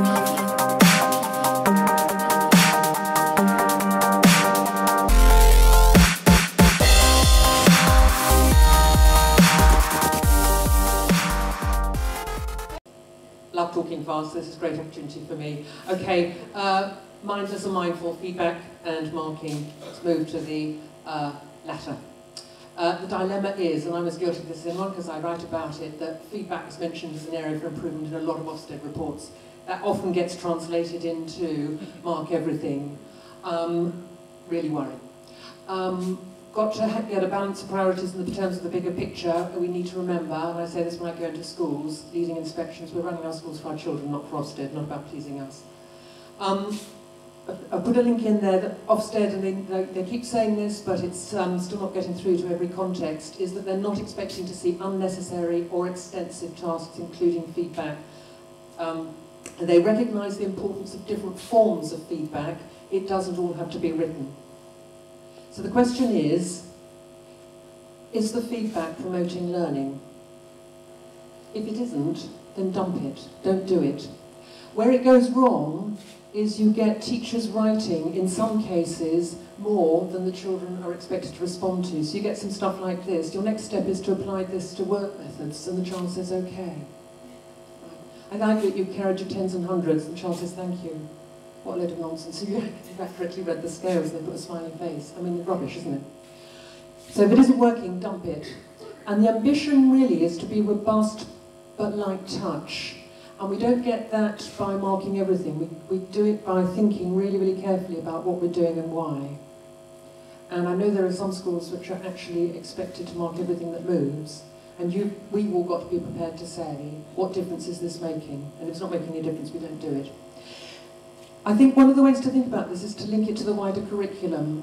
Love talking fast, this is a great opportunity for me. Okay, mindless and mindful feedback and marking. Let's move to the latter. The dilemma is, and I was guilty of this in one because I write about it, that feedback is mentioned as an area for improvement in a lot of Ofsted reports. That often gets translated into mark everything. Really worrying. Got to get a balance of priorities in the terms of the bigger picture. We need to remember, and I say this when I go into schools, leading inspections, we're running our schools for our children, not for Ofsted, not about pleasing us. I put a link in there that Ofsted, and they keep saying this, but it's still not getting through to every context, is that they're not expecting to see unnecessary or extensive tasks, including feedback. They recognise the importance of different forms of feedback. It doesn't all have to be written. So the question is the feedback promoting learning? If it isn't, then dump it, don't do it. Where it goes wrong is you get teachers writing, in some cases, more than the children are expected to respond to. So you get some stuff like this. Your next step is to apply this to work methods, and the child says, okay. I like that you carried your tens and hundreds, and the child says, thank you. What a load of nonsense. You've accurately read the scales and they put a smiling face. I mean, rubbish, isn't it? So if it isn't working, dump it. And the ambition really is to be robust but light touch. And we don't get that by marking everything. We do it by thinking really, really carefully about what we're doing and why. And I know there are some schools which are actually expected to mark everything that moves. And we've all got to be prepared to say, what difference is this making? And if it's not making a difference, we don't do it. I think one of the ways to think about this is to link it to the wider curriculum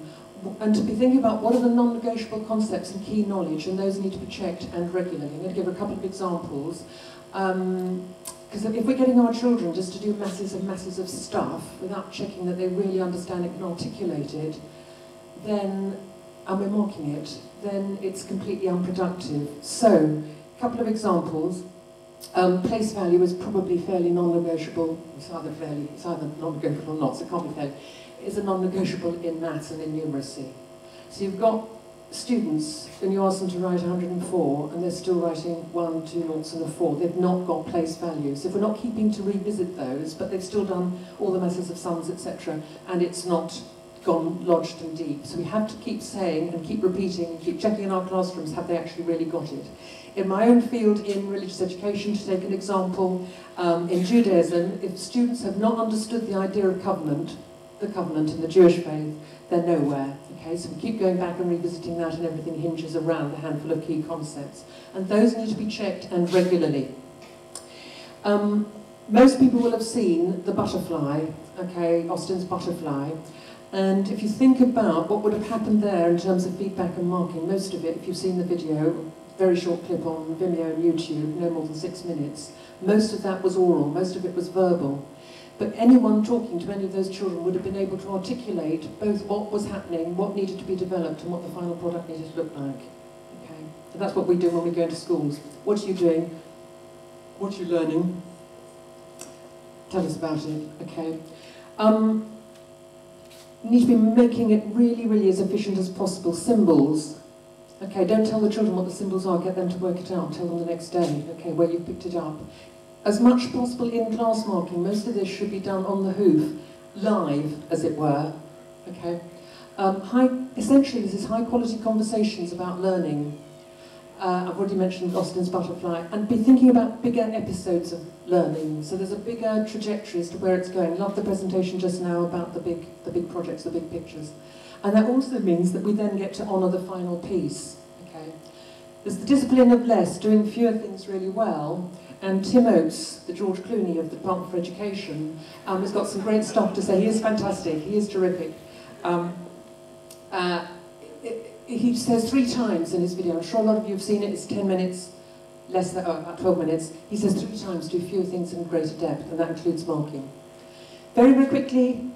and to be thinking about what are the non-negotiable concepts and key knowledge, and those need to be checked and regularly. I'm going to give a couple of examples. Because if we're getting our children just to do masses of stuff without checking that they really understand it and articulate it, then, and we're marking it, then it's completely unproductive. So, a couple of examples. Place value is probably fairly non-negotiable. It's either non-negotiable or not, so it can't be fairly. It's a non-negotiable in maths and in numeracy. So you've got students, and you ask them to write 104, and they're still writing 1, 2 noughts and a 4. They've not got place values. If we're not keeping to revisit those, but they've still done all the methods of sums, etc., and it's not gone lodged and deep. So we have to keep saying and keep repeating and keep checking in our classrooms, have they actually really got it? In my own field, in religious education, to take an example, in Judaism, if students have not understood the idea of covenant, the covenant in the Jewish faith, they're nowhere. Okay, so we keep going back and revisiting that, and everything hinges around a handful of key concepts. And those need to be checked and regularly. Most people will have seen the butterfly, okay, Austen's butterfly. And if you think about what would have happened there in terms of feedback and marking, most of it, if you've seen the video, very short clip on Vimeo and YouTube, no more than 6 minutes, most of that was oral, most of it was verbal. But anyone talking to any of those children would have been able to articulate both what was happening, what needed to be developed, and what the final product needed to look like. Okay? And that's what we do when we go into schools. What are you doing? What are you learning? Tell us about it. Okay? You need to be making it really, really as efficient as possible. Symbols. Okay, don't tell the children what the symbols are, get them to work it out, tell them the next day, okay, where you've picked it up. As much as possible in class marking, most of this should be done on the hoof, live, as it were, okay. Essentially, this is high-quality conversations about learning. I've already mentioned Austen's butterfly, and be thinking about bigger episodes of learning. So there's a bigger trajectory as to where it's going. Love the presentation just now about the big projects, the big pictures. And that also means that we then get to honour the final piece. Okay? There's the discipline of less, doing fewer things really well. And Tim Oates, the George Clooney of the Department for Education, has got some great stuff to say. He is fantastic, he is terrific. He says 3 times in his video, I'm sure a lot of you have seen it, it's 10 minutes, less than, about 12 minutes. He says 3 times, do fewer things in greater depth, and that includes marking. Very, very quickly,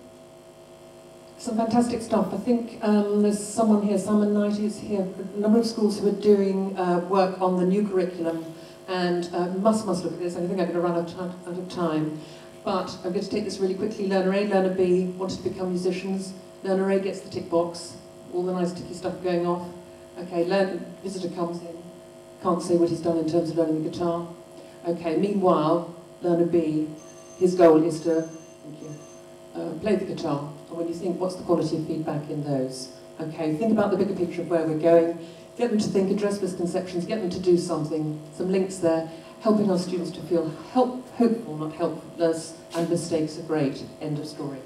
some fantastic stuff. I think there's someone here, Simon Knight is here, a number of schools who are doing work on the new curriculum, and must look at this. I think I'm going to run out of time. But I'm going to take this really quickly. Learner A, Learner B wanted to become musicians. Learner A gets the tick box, all the nice ticky stuff going off. Okay, visitor comes in, can't say what he's done in terms of learning the guitar. Okay, meanwhile, Learner B, his goal is to, play the guitar. And when you think, what's the quality of feedback in those? Okay, think about the bigger picture of where we're going. Get them to think, address misconceptions, get them to do something. Some links there, helping our students to feel hopeful, not helpless, and mistakes are great. End of story.